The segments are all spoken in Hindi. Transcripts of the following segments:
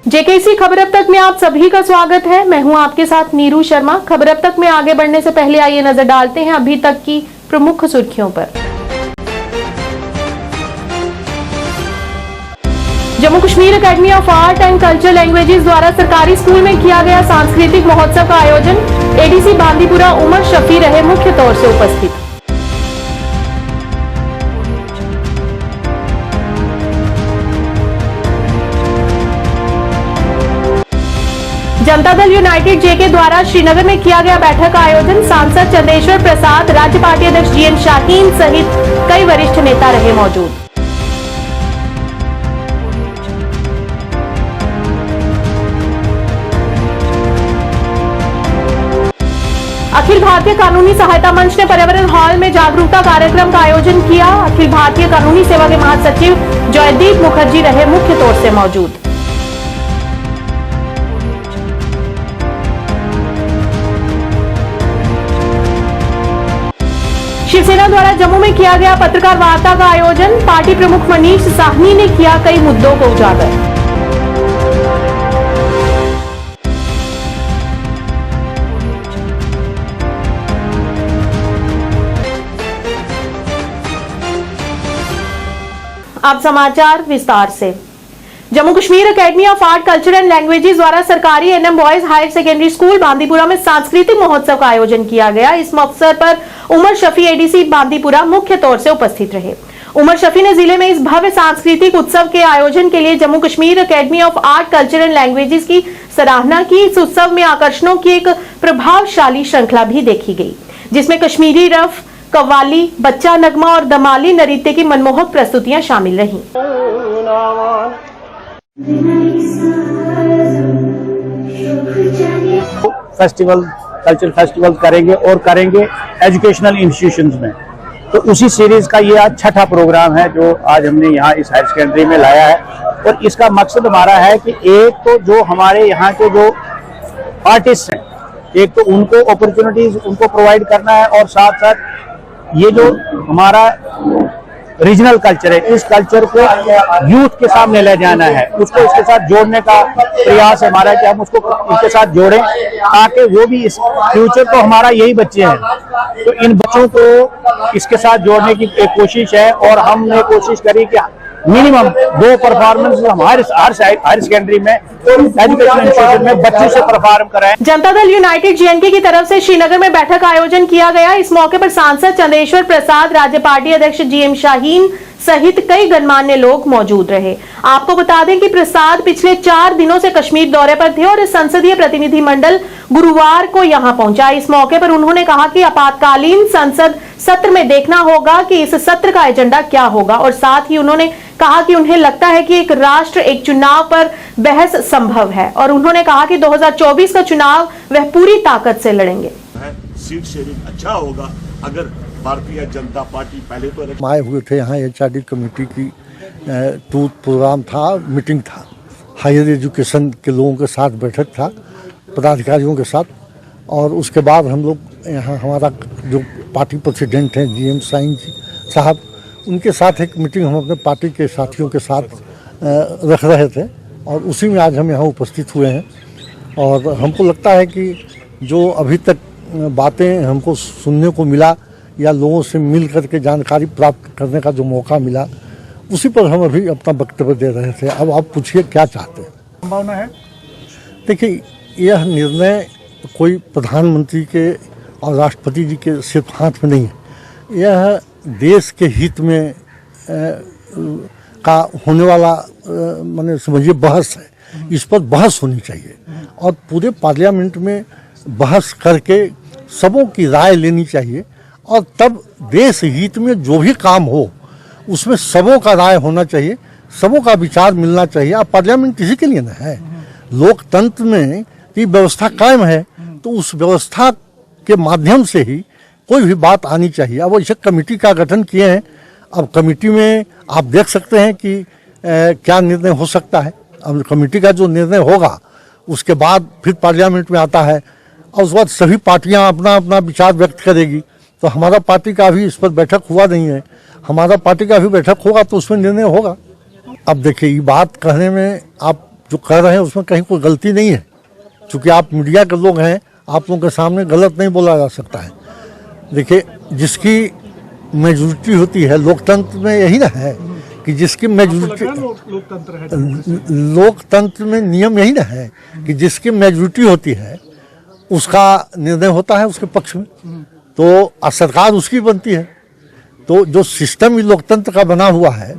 जेकेसी खबर अब तक में आप सभी का स्वागत है। मैं हूं आपके साथ नीरू शर्मा। खबर अब तक में आगे बढ़ने से पहले आइए नजर डालते हैं अभी तक की प्रमुख सुर्खियों पर। Jammu Kashmir academy of art and culture languages द्वारा सरकारी स्कूल में किया गया सांस्कृतिक महोत्सव का आयोजन। एडीसी बांदीपुरा उमर शफी रहे मुख्य तौर से उपस्थित। जनता दल यूनाइटेड जेके द्वारा श्रीनगर में किया गया बैठक का आयोजन। सांसद चंदेश्वर प्रसाद, राज्य पार्टी अध्यक्ष जीएम शाहीन सहित कई वरिष्ठ नेता रहे मौजूद। अखिल भारतीय कानूनी सहायता मंच ने पर्यावरण हॉल में जागरूकता कार्यक्रम का आयोजन किया। अखिल भारतीय कानूनी सेवा के महासचिव जयदीप मुखर्जी रहे मुख्य तौर से मौजूद। शिवसेना द्वारा जम्मू में किया गया पत्रकार वार्ता का आयोजन। पार्टी प्रमुख मनीष साहनी ने किया कई मुद्दों को उजागर। अब समाचार विस्तार से। Jammu Kashmir academy of art culture and languages द्वारा सरकारी NM boys higher secondary school Bandipura में सांस्कृतिक महोत्सव का आयोजन किया गया। इस अवसर पर उमर शफी एडीसी बांदीपुरा मुख्य तौर से उपस्थित रहे। उमर शफी ने जिले में इस भव्य सांस्कृतिक उत्सव के आयोजन के लिए Jammu Kashmir academy of art culture and languages की सराहना की। इस उत्सव में आकर्षणों की एक प्रभावशाली श्रृंखला भी देखी गई, जिसमें कश्मीरी रफ, कव्वाली, बच्चा नगमा और दमाली नृत्य की मनमोहक प्रस्तुतियां शामिल रहीं। फेस्टिवल, कल्चरल फेस्टिवल करेंगे और करेंगे एजुकेशनल इंस्टीट्यूशंस में। तो उसी सीरीज का ये आज छठा प्रोग्राम है जो आज हमने यहाँ इस हायर सेकेंडरी में लाया है। और इसका मकसद हमारा है कि एक तो जो हमारे यहाँ के जो आर्टिस्ट हैं, एक तो उनको अपॉर्चुनिटीज उनको प्रोवाइड करना है, और साथ साथ ये जो हमारा रीजनल कल्चर है, इस कल्चर को यूथ के सामने ले जाना है, उसको इसके साथ जोड़ने का प्रयास हमारा है कि हम उसको इसके साथ जोड़ें, ताकि वो भी इस फ्यूचर तो हमारा यही बच्चे हैं, तो इन बच्चों को इसके साथ जोड़ने की एक कोशिश है। और हमने कोशिश करी कि मिनिमम 2 परफॉर्मेंस हमारे हायर सेकेंडरी में एजुकेशन इंस्टीट्यूशन में बच्चों से परफॉर्म कराएं। जनता दल यूनाइटेड जेएनके की तरफ से श्रीनगर में बैठक का आयोजन किया गया। इस मौके पर सांसद चंदेश्वर प्रसाद, राज्य पार्टी अध्यक्ष जीएम शाहीन सहित कई गणमान्य लोग मौजूद रहे। आपको बता दें कि प्रसाद पिछले 4 दिनों से कश्मीर दौरे पर थे और संसदीय प्रतिनिधिमंडल गुरुवार को यहां पहुंचा। इस मौके पर उन्होंने कहा कि आपातकालीन संसद सत्र में देखना होगा कि इस सत्र का एजेंडा क्या होगा, और साथ ही उन्होंने कहा कि उन्हें लगता है कि एक राष्ट्र एक चुनाव पर बहस संभव है, और उन्होंने कहा कि 2024 का चुनाव वह पूरी ताकत से लड़ेंगे। सीट शेयरिंग अच्छा होगा अगर भारतीय जनता पार्टी पहले तो आए हुए थे यहाँ। एचआरडी कमेटी की टूर प्रोग्राम था, मीटिंग था, हायर एजुकेशन के लोगों के साथ बैठक था, पदाधिकारियों के साथ। और उसके बाद हम लोग यहाँ हमारा जो पार्टी प्रेसिडेंट हैं जीएम शाहीन जी साहब, उनके साथ एक मीटिंग हम अपने पार्टी के साथियों के साथ रख रहे थे, और उसी में आज हम यहाँ उपस्थित हुए हैं। और हमको लगता है कि जो अभी तक बातें हमको सुनने को मिला या लोगों से मिल करके जानकारी प्राप्त करने का जो मौका मिला, उसी पर हम अभी अपना वक्तव्य दे रहे थे। अब आप पूछिए क्या चाहते हैं। संभावना है, देखिए, यह निर्णय कोई प्रधानमंत्री के और राष्ट्रपति जी के सिर्फ हाथ में नहीं है। यह देश के हित में का होने वाला माने समझिए बहस है। इस पर बहस होनी चाहिए और पूरे पार्लियामेंट में बहस करके सबों की राय लेनी चाहिए, और तब देश हित में जो भी काम हो उसमें सबों का राय होना चाहिए, सबों का विचार मिलना चाहिए। अब पार्लियामेंट इसी के लिए ना है, लोकतंत्र में ये व्यवस्था कायम है, तो उस व्यवस्था के माध्यम से ही कोई भी बात आनी चाहिए। अब इसे कमेटी का गठन किए हैं, अब कमेटी में आप देख सकते हैं कि क्या निर्णय हो सकता है। अब कमेटी का जो निर्णय होगा उसके बाद फिर पार्लियामेंट में आता है, और उस बाद सभी पार्टियां अपना अपना विचार व्यक्त करेगी। तो हमारा पार्टी का अभी इस पर बैठक हुआ नहीं है, हमारा पार्टी का भी बैठक होगा तो उसमें निर्णय होगा। अब देखिए, ये बात कहने में आप जो कर रहे हैं उसमें कहीं कोई गलती नहीं है, क्योंकि आप मीडिया के लोग हैं, आप लोगों के सामने गलत नहीं बोला जा सकता है। देखिए, जिसकी मेजॉरिटी होती है लोकतंत्र में, यही ना है कि जिसकी मेजॉरिटी, लोकतंत्र में नियम यही ना है कि जिसकी मेजॉरिटी होती है उसका निर्णय होता है उसके पक्ष में, तो सरकार उसकी बनती है। तो जो सिस्टम ही लोकतंत्र का बना हुआ है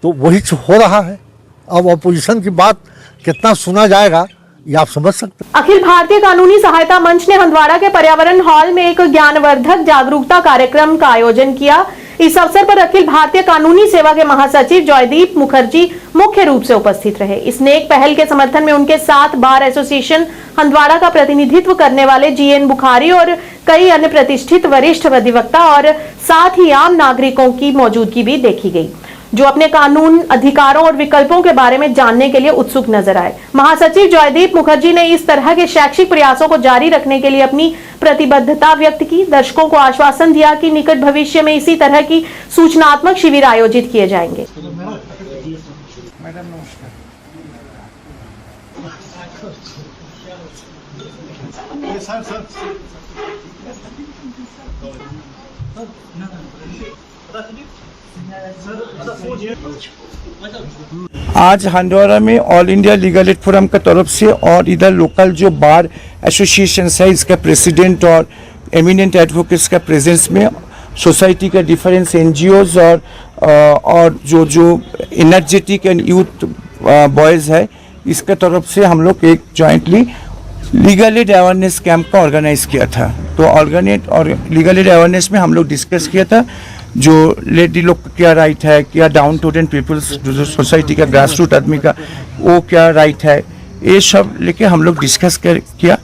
तो वही हो रहा है। अब अपोजिशन की बात कितना सुना जाएगा ये आप समझ सकते हैं। अखिल भारतीय कानूनी सहायता मंच ने हंदवाड़ा के पर्यावरण हॉल में एक ज्ञानवर्धक जागरूकता कार्यक्रम का आयोजन किया। इस अवसर पर अखिल भारतीय कानूनी सेवा के महासचिव जयदीप मुखर्जी मुख्य रूप से उपस्थित रहे। इस नेक पहल के समर्थन में उनके साथ बार एसोसिएशन हंदवाड़ा का प्रतिनिधित्व करने वाले जीएन बुखारी और कई अन्य प्रतिष्ठित वरिष्ठ अधिवक्ता और साथ ही आम नागरिकों की मौजूदगी भी देखी गई, जो अपने कानून, अधिकारों और विकल्पों के बारे में जानने के लिए उत्सुक नजर आए। महासचिव जयदीप मुखर्जी ने इस तरह के शैक्षिक प्रयासों को जारी रखने के लिए अपनी प्रतिबद्धता व्यक्त की। दर्शकों को आश्वासन दिया कि निकट भविष्य में इसी तरह की सूचनात्मक शिविर आयोजित किए जाएंगे। आज हंदवाड़ा में all India legal aid forum का तरफ से और इधर लोकल जो बार एसोसिएशन है इसका प्रेसिडेंट और एमिनेंट एडवोकेट्स का प्रेजेंस में सोसाइटी का डिफरेंस एनजीओज और जो एनर्जेटिक एंड यूथ बॉयज़ है इसका तरफ से हम लोग एक jointly legal aid awareness camp का ऑर्गेनाइज किया था। तो लीगल एड अवेयरनेस में हम लोग डिस्कस किया था जो लेडी लोग का क्या राइट है, क्या डाउन टू अर्थ पीपल्स जो सोसाइटी का ग्रास रूट आदमी का वो क्या राइट है, ये सब लेके हम लोग डिस्कस किया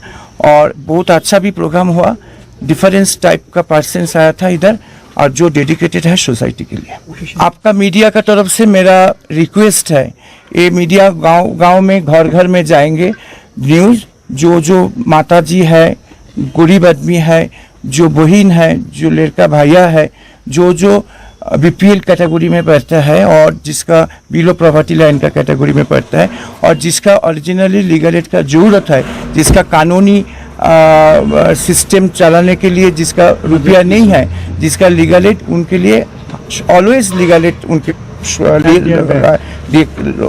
और बहुत अच्छा भी प्रोग्राम हुआ। डिफरेंस टाइप का पर्सन्स आया था इधर और जो डेडिकेटेड है सोसाइटी के लिए। आपका मीडिया का तरफ से मेरा रिक्वेस्ट है, ये मीडिया गांव में घर घर में जाएंगे, न्यूज़ जो माता जी है, गरीब आदमी है, जो बहन है, जो लड़का भैया है, जो बीपीएल कैटेगरी में पड़ता है और जिसका बिलो प्रॉपर्टी लाइन का कैटेगरी में पड़ता है और जिसका ओरिजिनली लीगल एड का ज़रूरत है, जिसका कानूनी सिस्टम चलाने के लिए जिसका रुपया नहीं है, जिसका लीगल एड उनके लिए ऑलवेज लीगल एड उनके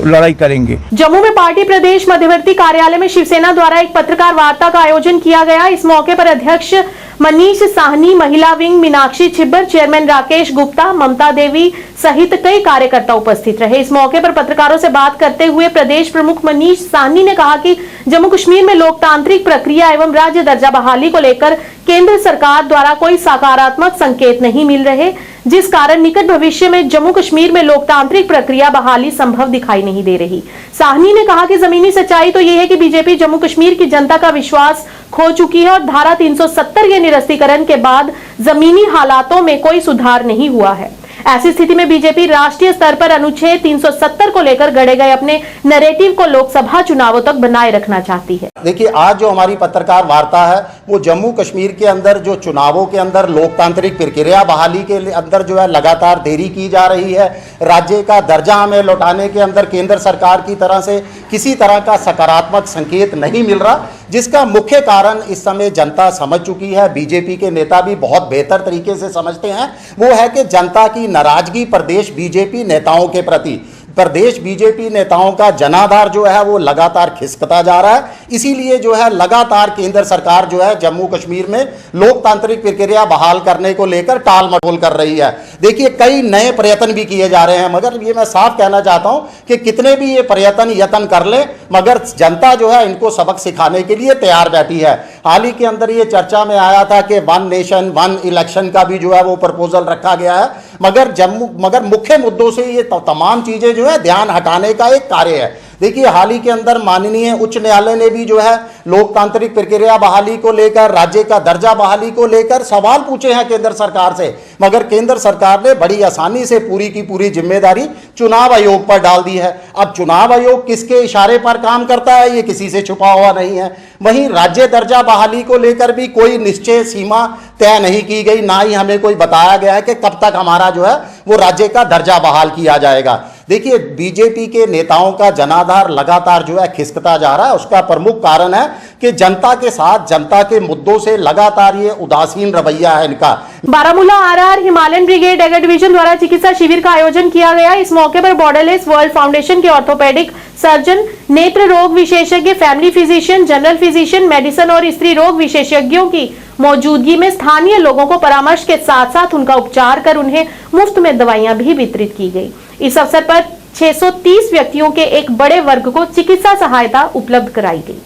लड़ाई करेंगे। जम्मू में पार्टी प्रदेश मध्यवर्ती कार्यालय में शिवसेना द्वारा एक पत्रकार वार्ता का आयोजन किया गया। इस मौके पर अध्यक्ष मनीष साहनी, महिला विंग मीनाक्षी छिब्बर, चेयरमैन राकेश गुप्ता, ममता देवी सहित कई कार्यकर्ता उपस्थित रहे। इस मौके पर पत्रकारों से बात करते हुए प्रदेश प्रमुख मनीष साहनी ने कहा कि जम्मू कश्मीर में लोकतांत्रिक प्रक्रिया एवं राज्य दर्जा बहाली को लेकर केंद्र सरकार द्वारा कोई सकारात्मक संकेत नहीं मिल रहे, जिस कारण निकट भविष्य में जम्मू कश्मीर में लोकतांत्रिक प्रक्रिया बहाली संभव दिखाई नहीं दे रही। साहनी ने कहा कि जमीनी सच्चाई तो ये है कि बीजेपी जम्मू कश्मीर की जनता का विश्वास खो चुकी है और धारा 370 के निरस्तीकरण के बाद जमीनी हालातों में कोई सुधार नहीं हुआ है। ऐसी स्थिति में बीजेपी राष्ट्रीय स्तर पर अनुच्छेद 370 को लेकर गढ़े गए अपने नैरेटिव को लोकसभा चुनावों तक बनाए रखना चाहती है। देखिए, आज जो हमारी पत्रकार वार्ता है वो जम्मू कश्मीर के अंदर जो चुनावों के अंदर लोकतांत्रिक प्रक्रिया बहाली के अंदर जो है लगातार देरी की जा रही है, राज्य का दर्जा हमें लौटाने के अंदर केंद्र सरकार की तरह से किसी तरह का सकारात्मक संकेत नहीं मिल रहा, जिसका मुख्य कारण इस समय जनता समझ चुकी है, बीजेपी के नेता भी बहुत बेहतर तरीके से समझते हैं। वो है कि जनता की नाराजगी प्रदेश बीजेपी नेताओं के प्रति, प्रदेश बीजेपी नेताओं का जनाधार जो है वो लगातार खिसकता जा रहा है। इसीलिए जो है लगातार केंद्र सरकार जो है जम्मू कश्मीर में लोकतांत्रिक प्रक्रिया बहाल करने को लेकर टाल मटोल कर रही है। देखिए, कई नए प्रयत्न भी किए जा रहे हैं, मगर ये मैं साफ कहना चाहता हूं कि कितने भी ये यत्न कर ले, मगर जनता जो है इनको सबक सिखाने के लिए तैयार बैठी है। हाल ही के अंदर ये चर्चा में आया था कि 1 नेशन 1 इलेक्शन का भी जो है वो प्रपोजल रखा गया है, मगर मुख्य मुद्दों से ये तमाम चीजें जो है ध्यान हटाने का एक कार्य है। देखिए, हाल ही के अंदर माननीय उच्च न्यायालय ने भी जो है लोकतांत्रिक प्रक्रिया बहाली को लेकर, राज्य का दर्जा बहाली को लेकर सवाल पूछे हैं केंद्र सरकार से, मगर केंद्र सरकार ने बड़ी आसानी से पूरी की पूरी जिम्मेदारी चुनाव आयोग पर डाल दी है। अब चुनाव आयोग किसके इशारे पर काम करता है ये किसी से छुपा हुआ नहीं है। वहीं राज्य दर्जा बहाली को लेकर भी कोई निश्चय सीमा तय नहीं की गई, ना ही हमें कोई बताया गया है कि कब तक हमारा जो है वो राज्य का दर्जा बहाल किया जाएगा। देखिए, बीजेपी के नेताओं का जनाधार लगातार जो है खिसकता जा रहा है। उसका प्रमुख कारण है कि जनता के साथ, जनता के मुद्दों से लगातार ये उदासीन रवैया है इनका। बारामूला आरआर हिमालयन ब्रिगेड एगर डिवीजन द्वारा चिकित्सा शिविर का आयोजन किया गया। इस मौके पर बॉर्डरलेस वर्ल्ड फाउंडेशन के ऑर्थोपेडिक सर्जन, नेत्र रोग विशेषज्ञ, family physician, general physician, medicine और स्त्री रोग विशेषज्ञों की मौजूदगी में स्थानीय लोगों को परामर्श के साथ साथ उनका उपचार कर उन्हें मुफ्त में दवाइयां भी वितरित की गई। इस अवसर पर 630 व्यक्तियों के एक बड़े वर्ग को चिकित्सा सहायता उपलब्ध कराई गई।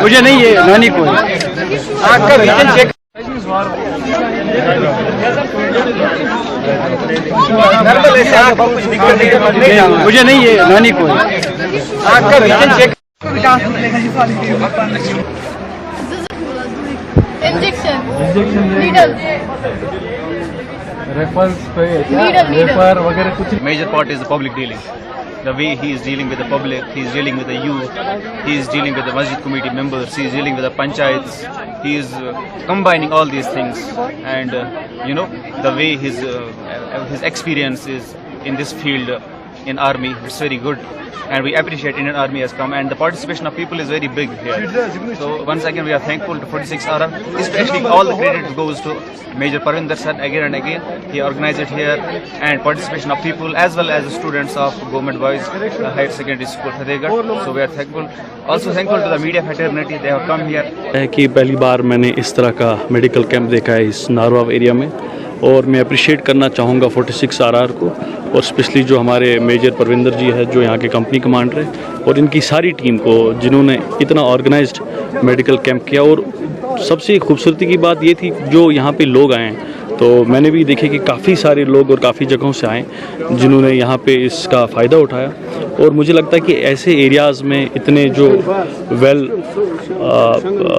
मुझे नहीं है, नानी को मुझे नहीं है, नानी को इंजेक्शन नीडल रेफर्स पे रेफर वगैरह कुछ। Major part is the public dealing. The way he is dealing with the public, he is dealing with the youth, he is dealing with the masjid committee members, he is dealing with the panchayats, he is combining all these things, and you know, the way his experience is in this field in army, it's very good, and we appreciate Indian Army has come, and the participation of people is very big here. So once again we are thankful to 46 RR, especially all the credit goes to Major Parvinder sir again and again. He organized it here, and participation of people as well as the students of Government Boys Higher Secondary School Fatehgarh. So we are thankful. Also thankful to the media fraternity, they have come here. है कि पहली बार मैंने इस तरह का मेडिकल कैंप देखा है इस नारवाव एरिया में, और मैं अप्रिशिएट करना चाहूँगा 46 RR को, और स्पेशली जो हमारे मेजर परविंदर जी है जो यहाँ के कंपनी कमांडर है, और इनकी सारी टीम को जिन्होंने इतना ऑर्गेनाइज्ड मेडिकल कैंप किया। और सबसे खूबसूरती की बात ये थी जो यहाँ पे लोग आए हैं, तो मैंने भी देखे कि काफ़ी सारे लोग और काफ़ी जगहों से आए जिन्होंने यहाँ पे इसका फ़ायदा उठाया। और मुझे लगता है कि ऐसे एरियाज़ में इतने जो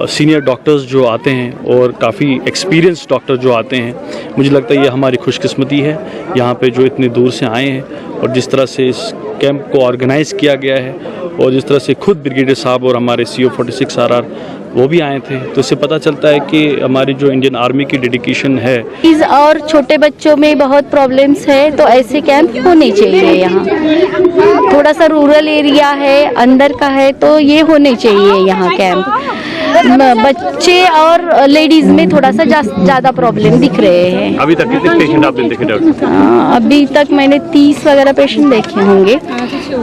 सीनियर डॉक्टर्स जो आते हैं और काफ़ी एक्सपीरियंस डॉक्टर जो आते हैं, मुझे लगता है ये हमारी खुशकिस्मती है यहाँ पे जो इतने दूर से आए हैं, और जिस तरह से इस कैंप को ऑर्गेनाइज़ किया गया है, और जिस तरह से खुद ब्रिगेडियर साहब और हमारे CO 46 RR वो भी आए थे, तो इससे पता चलता है कि हमारी जो इंडियन आर्मी की डेडिकेशन है। और छोटे बच्चों में बहुत प्रॉब्लम्स है, तो ऐसे कैंप होने चाहिए। यहाँ थोड़ा सा रूरल एरिया है, अंदर का है, तो ये होने चाहिए यहाँ कैंप। बच्चे और लेडीज में थोड़ा सा ज़्यादा प्रॉब्लम दिख रहे हैं। अभी तक कितने पेशेंट आपने देखे डॉक्टर? अभी तक मैंने 30 वगैरह पेशेंट देखे होंगे,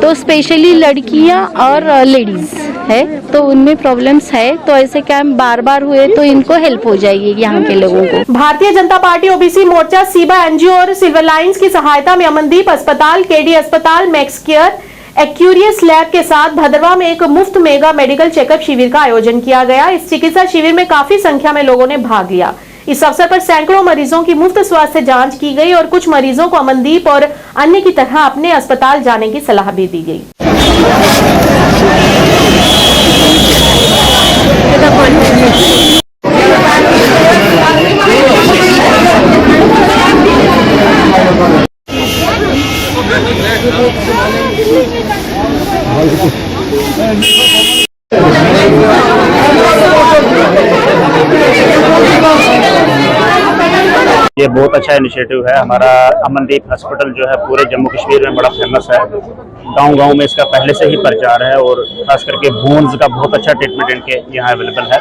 तो स्पेशली लड़कियां और लेडीज है, तो उनमें प्रॉब्लम्स है। तो ऐसे कैंप बार बार हुए तो इनको हेल्प हो जाएगी यहाँ के लोगों को। भारतीय जनता पार्टी ओबीसी मोर्चा सीबा एनजीओ और सिल्वर लाइंस की सहायता में अमनदीप अस्पताल, केडी अस्पताल, मैक्स केयर, एक्यूरियस लैब के साथ भदरवा में एक मुफ्त मेगा मेडिकल चेकअप शिविर का आयोजन किया गया। इस चिकित्सा शिविर में काफी संख्या में लोगों ने भाग लिया। इस अवसर पर सैकड़ों मरीजों की मुफ्त स्वास्थ्य जांच की गई और कुछ मरीजों को अमनदीप और अन्य की तरह अपने अस्पताल जाने की सलाह भी दी गई। ये बहुत अच्छा इनिशिएटिव है। हमारा अमनदीप हॉस्पिटल जो है पूरे जम्मू कश्मीर में बड़ा फेमस है। गांव-गांव में इसका पहले से ही प्रचार है, और खास करके बोन्स का बहुत अच्छा ट्रीटमेंट इनके यहाँ अवेलेबल है।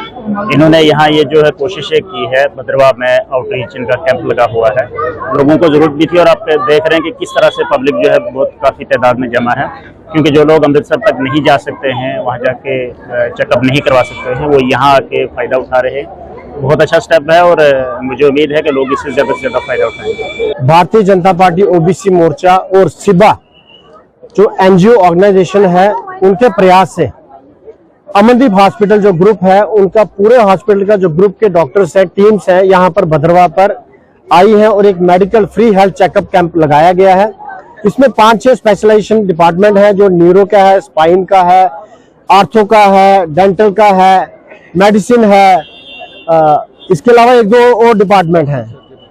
इन्होंने यहाँ ये जो है कोशिशें की है, भद्रवा में आउटरीच इनका कैंप लगा हुआ है। लोगों को जरूरत भी थी, और आप देख रहे हैं कि किस तरह से पब्लिक जो है बहुत काफ़ी तादाद में जमा है, क्योंकि जो लोग अमृतसर तक नहीं जा सकते हैं, वहाँ जाके चेकअप नहीं करवा सकते हैं, वो यहाँ आके फ़ायदा उठा रहे हैं। बहुत अच्छा स्टेप है, और मुझे उम्मीद है कि लोग इससे ज़्यादा से ज़्यादा फायदा उठाएंगे। भारतीय जनता पार्टी ओबीसी मोर्चा और सिबा जो एनजीओ ऑर्गेनाइजेशन है, उनके प्रयास से अमनदीप हॉस्पिटल जो ग्रुप है, उनका पूरे हॉस्पिटल का जो ग्रुप के डॉक्टर्स है, टीम्स है, यहाँ पर भद्रवा पर आई है, और एक medical free health checkup camp लगाया गया है। इसमें 5-6 स्पेशलाइजेशन डिपार्टमेंट है, जो न्यूरो का है, स्पाइन का है, आर्थो का है, डेंटल का है, मेडिसिन है, इसके अलावा 1-2 और डिपार्टमेंट है,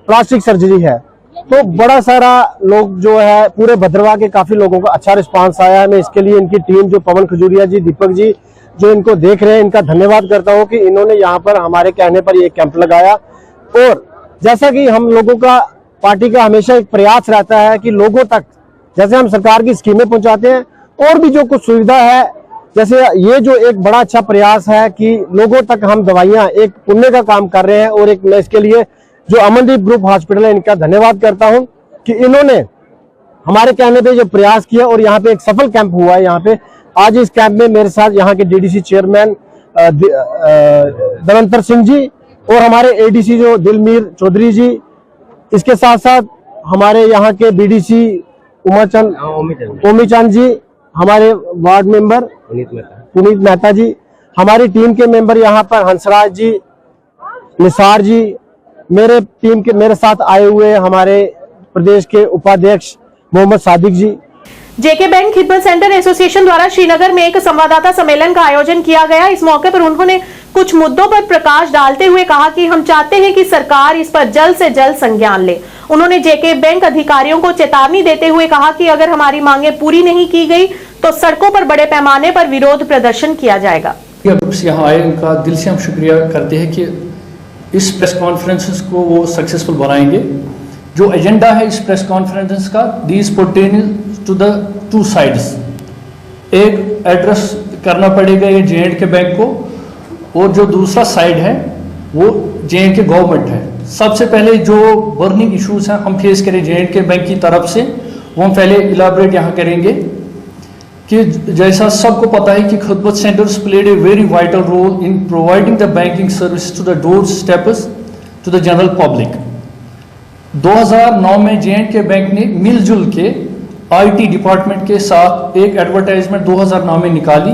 प्लास्टिक सर्जरी है। तो बड़ा सारा लोग जो है, पूरे भद्रवा के काफी लोगों का अच्छा रिस्पांस आया है। मैं इसके लिए इनकी टीम जो पवन खजूरिया जी, दीपक जी जो इनको देख रहे हैं, इनका धन्यवाद करता हूं कि इन्होंने यहाँ पर हमारे कहने पर ये कैंप लगाया। और जैसा कि हम लोगों का पार्टी का हमेशा एक प्रयास रहता है कि लोगों तक जैसे हम सरकार की स्कीमें पहुंचाते हैं और भी जो कुछ सुविधा है, जैसे ये जो एक बड़ा अच्छा प्रयास है कि लोगों तक हम दवाइयां एक पुण्य का काम कर रहे हैं। और एक मैं इसके लिए जो अमनदीप ग्रुप हॉस्पिटल है इनका धन्यवाद करता हूं कि इन्होंने हमारे कहने पे जो प्रयास किया और यहाँ पे एक सफल कैंप हुआ है। यहाँ पे आज इस कैंप में मेरे साथ यहाँ के डीडीसी चेयरमैन दवंतर सिंह जी और हमारे एडीसी जो दिलमीर चौधरी जी, इसके साथ साथ हमारे यहाँ के बीडीसी ओमीचंद जी, हमारे वार्ड मेंबर पुनीत मेहता जी, हमारी टीम के मेंबर यहाँ पर हंसराज जी, निसार जी, मेरे साथ आए हुए हमारे प्रदेश के उपाध्यक्ष मोहम्मद सादिक जी। जेके बैंक खिदमत सेंटर एसोसिएशन द्वारा श्रीनगर में एक संवाददाता सम्मेलन का आयोजन किया गया। इस मौके पर उन्होंने कुछ मुद्दों पर प्रकाश डालते हुए कहा कि हम चाहते हैं कि सरकार इस पर जल्द से जल्द संज्ञान ले। उन्होंने जेके बैंक अधिकारियों को चेतावनी देते हुए कहा कि अगर हमारी मांगें पूरी नहीं की गई तो सड़कों पर बड़े पैमाने पर विरोध प्रदर्शन किया जाएगा। यहाँ आए उनका दिल से हम शुक्रिया करते हैं कि इस प्रेस कॉन्फ्रेंस को वो सक्सेसफुल बनाएंगे। जो एजेंडा है इस प्रेस कॉन्फ्रेंस का, these pertain to the two sides, एक एड्रेस करना पड़ेगा ये जे.एंड.के बैंक को और जो दूसरा साइड है वो जे.एंड.के गवर्नमेंट है। सबसे पहले जो बर्निंग इश्यूज हैं हम फेस करें जे.एंड.के बैंक की तरफ से, वो हम पहले इलाबरेट यहाँ करेंगे कि जैसा सबको पता है कि Khidmat centres played a very vital role in providing the banking service to the door steppers to the general public. 2009 में जे.एंड.के बैंक ने मिलजुल के आईटी डिपार्टमेंट के साथ एक एडवर्टाइजमेंट 2009 में निकाली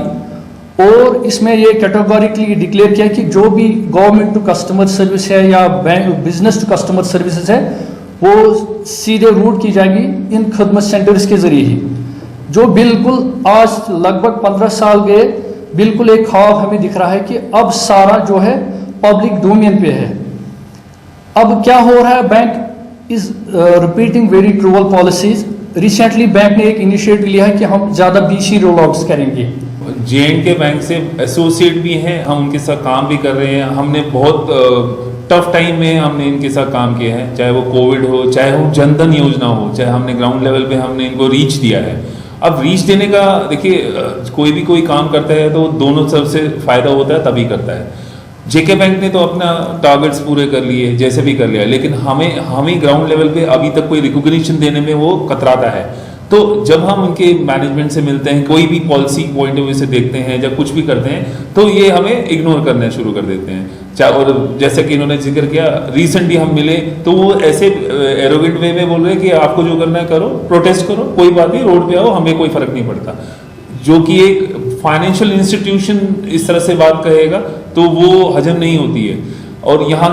और इसमें ये कैटेगोरिकली डिक्लेयर किया कि जो भी गवर्नमेंट टू कस्टमर सर्विस है या bank business to customer services है वो सीधे रूट की जाएगी इन खिदमत सेंटर्स के जरिए ही। जो बिल्कुल आज लगभग 15 साल गए, बिल्कुल एक ख्वाब हमें दिख रहा है कि अब सारा जो है पब्लिक डोमेन पे है। अब क्या हो रहा है, bank is repeating very cruel policies. Recently bank ने एक इनिशिएटिव लिया है कि हम ज़्यादा बीसी रोल आउट्स करेंगे। जे.एंड.के बैंक से एसोसिएट भी हैं, हम उनके साथ काम भी कर रहे हैं। हमने बहुत टफ टाइम में हमने इनके साथ काम किया है, चाहे वो कोविड हो, चाहे वो जनधन योजना हो, चाहे हमने ग्राउंड लेवल पे हमने इनको रीच दिया है। अब रीच देने का देखिए, कोई भी कोई काम करता है तो दोनों तरफ से फायदा होता है तभी करता है। जेके बैंक ने तो अपना टारगेट्स पूरे कर लिए, जैसे भी कर लिया, लेकिन हमें ग्राउंड लेवल पे अभी तक कोई रिकॉग्निशन देने में वो कतराता है। तो जब हम उनके मैनेजमेंट से मिलते हैं, कोई भी पॉलिसी पॉइंट ऑफ व्यू से देखते हैं, जब कुछ भी करते हैं तो ये हमें इग्नोर करना शुरू कर देते हैं। और जैसे कि इन्होंने जिक्र किया, रिसेंटली हम मिले तो वो ऐसे एरोगेंट वे में बोल रहे हैं कि आपको जो करना है करो, प्रोटेस्ट करो, कोई बात नहीं, रोड पे आओ, हमें कोई फर्क नहीं पड़ता। जो कि एक फाइनेंशियल इंस्टीट्यूशन इस तरह से बात कहेगा तो वो हजम नहीं होती है। और यहाँ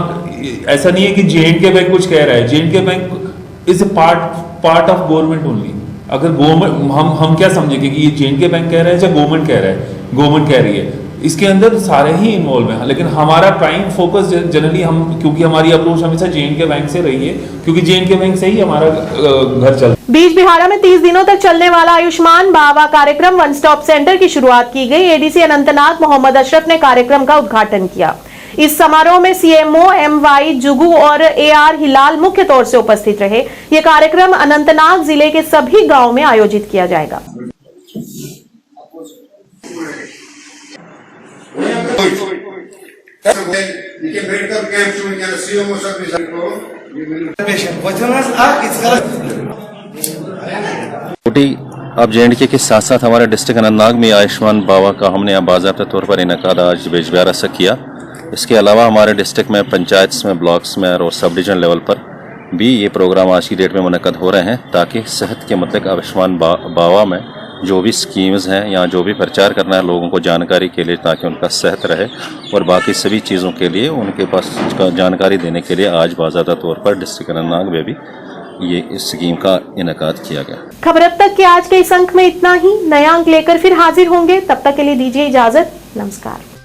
ऐसा नहीं है कि जे.एंड.के बैंक कुछ कह रहा है, J&K bank is a part of government only. अगर गवर्नमेंट हम क्या समझेंगे कि ये जे.एंड.के बैंक कह रहा है या गवर्नमेंट कह रहा है, गवर्नमेंट कह रही है, इसके अंदर सारे ही इन्वॉल्व हैं। लेकिन हमारा प्राइम फोकस जनरली क्योंकि हमारी अप्रोच हमेशा जे.एंड.के बैंक से रही है, क्योंकि जे.एंड.के बैंक से ही हमारा घर चलता है। बीच बिहारा में 30 दिनों तक चलने वाला आयुष्मान बाबा कार्यक्रम वन स्टॉप सेंटर की शुरुआत की गई। एडीसी अनंतनाग मोहम्मद अशरफ ने कार्यक्रम का उद्घाटन किया। इस समारोह में सीएमओ एम.वाई. जुगू और ए.आर. हिलाल मुख्य तौर से उपस्थित रहे। यह कार्यक्रम अनंतनाग जिले के सभी गांव में आयोजित किया जाएगा। अब जे.एंड.के के साथ साथ हमारे डिस्ट्रिक्ट अनंतनाग में आयुष्मान बाबा का हमने बाज़ाब्ता तौर पर इनकाद आज बेजबिहारा से किया। इसके अलावा हमारे डिस्ट्रिक्ट में पंचायत में, ब्लॉक्स में और सब डिवीजन लेवल पर भी ये प्रोग्राम आज की डेट में मुनक्कद हो रहे हैं, ताकि सेहत के मतलब आयुष्मान बाबा में जो भी स्कीम्स हैं या जो भी प्रचार करना है लोगों को जानकारी के लिए, ताकि उनका सेहत रहे और बाकी सभी चीज़ों के लिए उनके पास जानकारी देने के लिए आज बाज़ाब्ता तौर पर डिस्ट्रिक्ट अनंतनाग में भी ये इस स्कीम का इनकाद किया गया। खबर अब तक के आज के इस अंक में इतना ही। नया अंक लेकर फिर हाजिर होंगे, तब तक के लिए दीजिए इजाजत। नमस्कार।